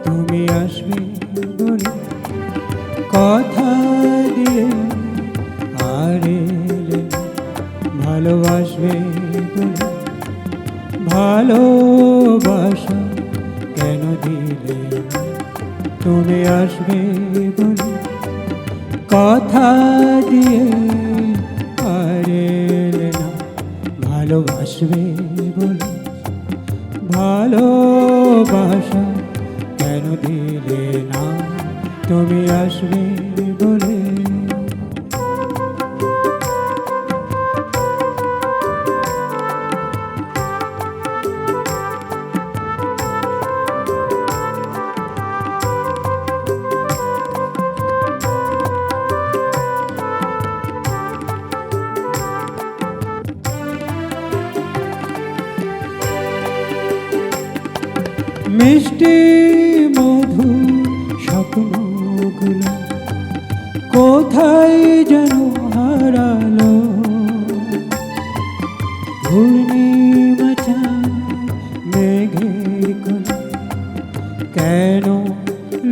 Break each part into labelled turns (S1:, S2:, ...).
S1: তুমি আসবে বলে কথা দিয়ে আর এলে না। ভালোবাসবে বলে ভালোবাসা কেন দিলে না? তুমি আসবে বলে কথা দিয়ে আর এলে না। ভালোবাসবে বলে ভালোবাসা কেন দিলে না? তুমি আসবে বলে। মিষ্টি মধু স্বপ্নগুলো কোথায় যেন হারালো। পূর্ণিমা চাঁদ মেঘের কোলে কেন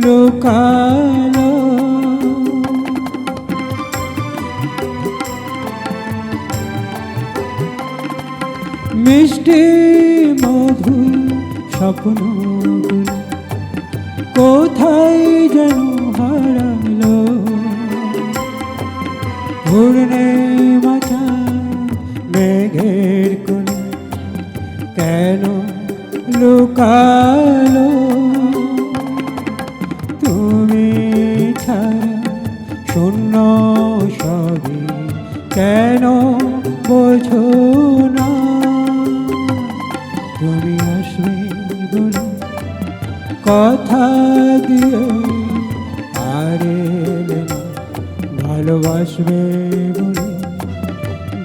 S1: লুকালো? মিষ্টি মধু স্বপ্নগুলো কোথায় যেন হারালো। পূর্ণিমা চাঁদ মেঘের কোলে কেন লুকালো? তুমি ছাড়া শূন্য সবই কেন বোঝো না? তুমি আসবে বলে কথা দিয়ে আর এলে না। ভালোবাসবে বলে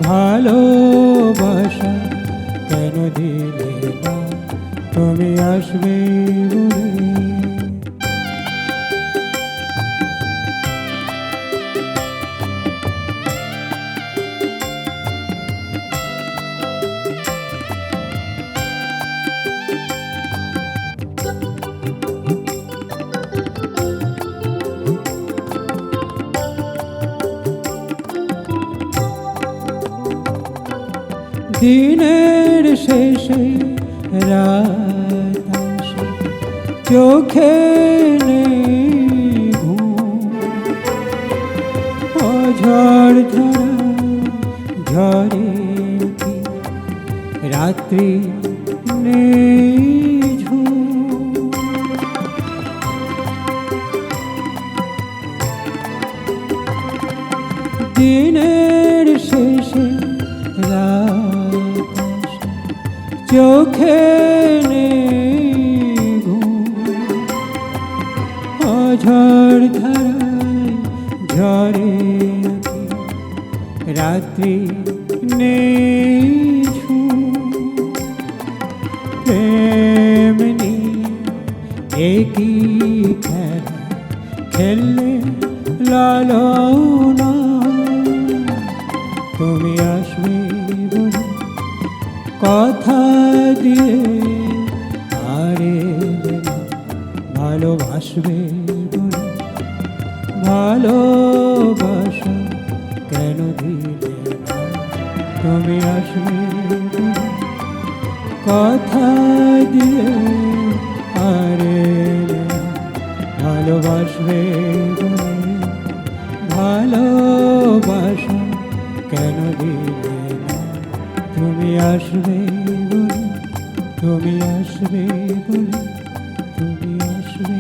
S1: ভালোবাসা কেন দিলে না? তুমি আসবে বলে। দিনের শেষে রাত আসে, চোখে নেই ঘুম। ঝড় ঝরা ঝরে কি রাত্রি নেই ঝুম। দিনের শেষে রাত আসে, চোখে নেই ঘুম। ঝড় ধারায় ঝরে কি রাত্রি নেই ঝুম। প্রেম নিয়ে একই খেলা খেললে লালনা। তুমি আসবে বলে কথা দিয়ে আর এলে না। ভালোবাসবে বলে ভালোবাসা কেন দিলে না? তুমি আসবে বলে কথা দিয়ে আর এলে না। ভালোবাসবে বলে ভালোবাসা কেন দিলে না? তুমি আসবে বলে তুমি আসবে বলে তুমি আসবে।